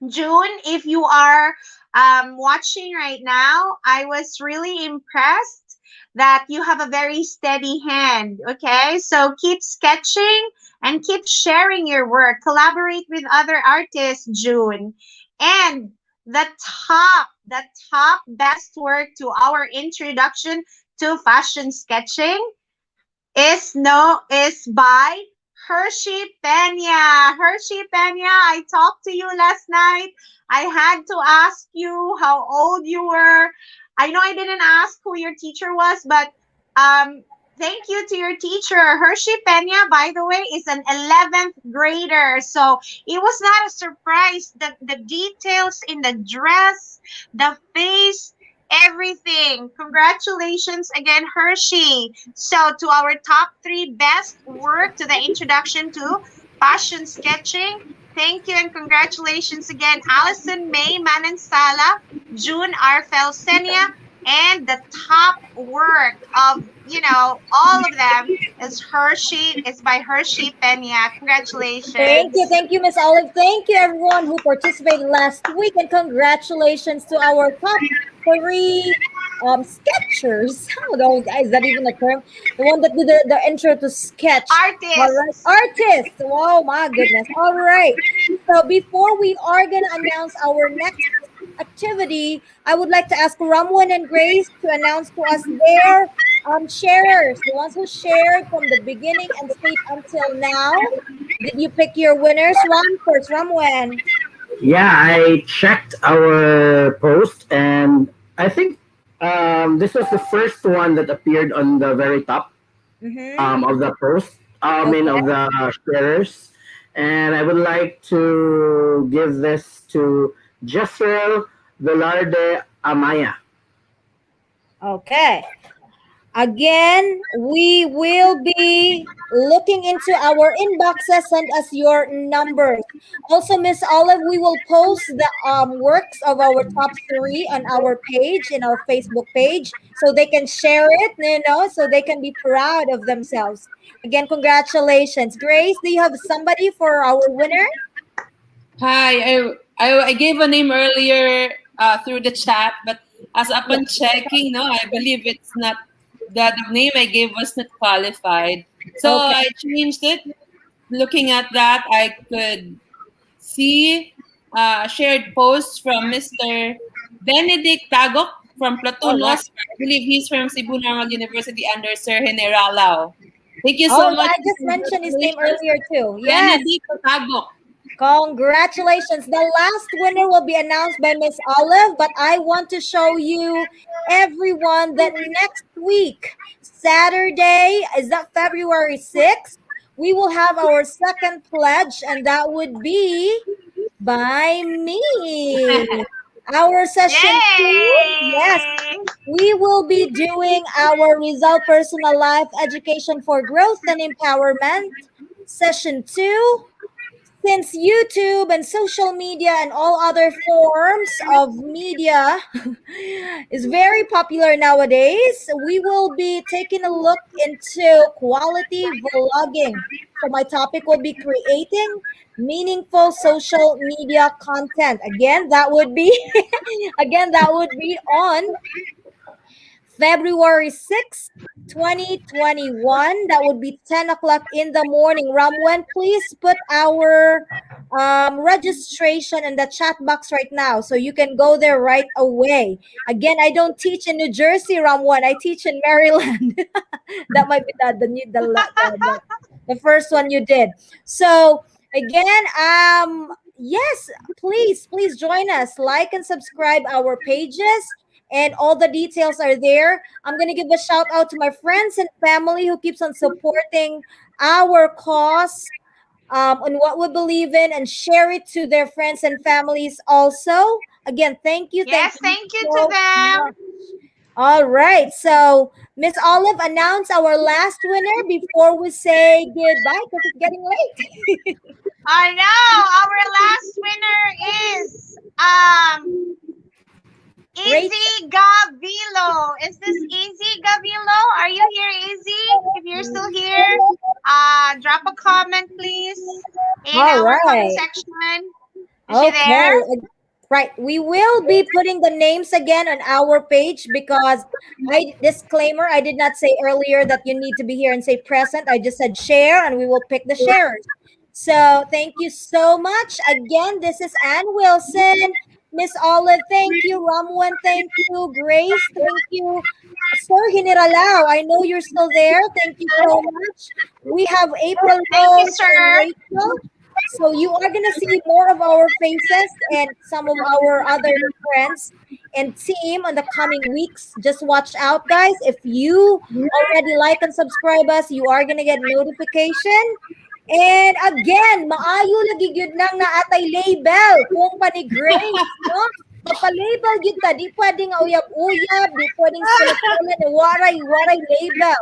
June, if you are watching right now, I was really impressed that you have a very steady hand. Okay, so keep sketching and keep sharing your work. Collaborate with other artists, June. And the top best work to our introduction to fashion sketching is by Hershey Pena. Hershey Pena, I talked to you last night. I had to ask you how old you were. I know I didn't ask who your teacher was, but thank you to your teacher. Hershey Pena, by the way, is an 11th grader. So it was not a surprise. The details in the dress, the face, everything. Congratulations again, Hershey. So to our top 3 best work to the introduction to fashion sketching, thank you and congratulations again, Allison May Manansala, June Arfel Senya, and the top work of, all of them is by Hershey Pena. Congratulations. Thank you, Miss Olive. Thank you, everyone who participated last week, and congratulations to our top 3 sketchers. Oh no, is that even a term? The one that did the intro to sketch. Artists. All right. Artists. Wow, my goodness. All right. So before we are gonna announce our next activity, I would like to ask Ramwin and Grace to announce to us their sharers, the ones who shared from the beginning and stayed until now. Did you pick your winners? Ramwin. Yeah, I checked our post, and I think this was the first one that appeared on the very top of the post. I mean, of the sharers. And I would like to give this to Jezreel Velarde Amaya. Okay. Again, we will be looking into our inboxes. Send us your numbers. Also, Miss Olive, we will post the works of our top 3 on our page, in our Facebook page, so they can share it, so they can be proud of themselves. Again, congratulations. Grace, do you have somebody for our winner? Hi, I gave a name earlier through the chat, but as upon checking, no, I believe it's not. The name I gave was not qualified. So I changed it. looking at that, I could see shared posts from Mr. Benedict Tagok from All right. Platunos. I believe he's from Cebu Normal University under Sir Generalao. Thank you Oh, so yeah, much. I just mentioned his name Congratulations, earlier too. Yes. Benedict Tagok. Congratulations. The last winner will be announced by Miss Olive, but I want to show you everyone that next week, Saturday, is that February 6th, we will have our second pledge, and that would be by me. Our session two, yes, Yay! we will be doing our Result Personal Life Education for Growth and Empowerment. Session two, since YouTube and social media and all other forms of media is very popular nowadays, we will be taking a look into quality vlogging. So my topic will be creating meaningful social media content. Again, that would be on February 6th, 2021. That would be 10 o'clock in the morning. Ramwen, please put our registration in the chat box right now so you can go there right away. Again, I don't teach in New Jersey, Ramwen. I teach in Maryland. That might be the first one you did. So again, yes, please join us. Like and subscribe our pages, and all the details are there. I'm going to give a shout out to my friends and family who keeps on supporting our cause, on what we believe in, and share it to their friends and families also. Again, thank Yes, you thank you to so them. much. All right, so Miss Olive, announce our last winner before we say goodbye because it's getting late. I know our last winner is Rachel. Easy Gavilo. Is this Easy Gavilo? Are you here, Easy? If you're still here, drop a comment, please, in All our comment right. section. Is she there? Okay. Right. We will be putting the names again on our page because I did not say earlier that you need to be here and say present. I just said share and we will pick the sharers. So thank you so much. Again, this is Ann Wilson. Miss Olive, thank you. Ramwan, thank you. Grace, thank you. Sir Generalao, I know you're still there. Thank you so much. We have April Thank you, Rose and sir. Rachel. So you are gonna see more of our faces and some of our other friends and team on the coming weeks. Just watch out, guys. If you already like and subscribe us, you are gonna get notification. And again, maayo lagi gyud nang naatay label kung pa ni Grace, no? Mapa-label gyud ta, di pwedeng uyab-uyab, di pwedeng sila-sila na waray label.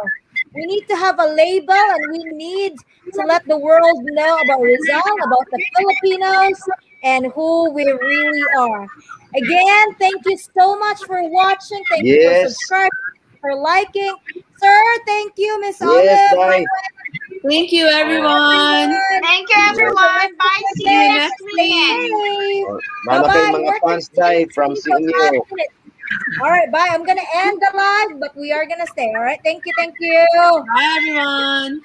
We need to have a label and we need to let the world know about Rizal, about the Filipinos, and who we really are. Again, thank you so much for watching. Thank you for Yes. subscribing, for liking. Sir, thank you, Miss Yes, Olive. bye. Thank you, everyone. Thank you, Enjoy the everyone. rest of Bye. your See See you you day. next next Stay week. week. safe. Mano kay Bye-bye. mga More fans than dai from 3 for 5 CNU. minutes. All right, bye. I'm going to end the live, but we are going to stay. All right. Thank you. Thank you. Bye, everyone.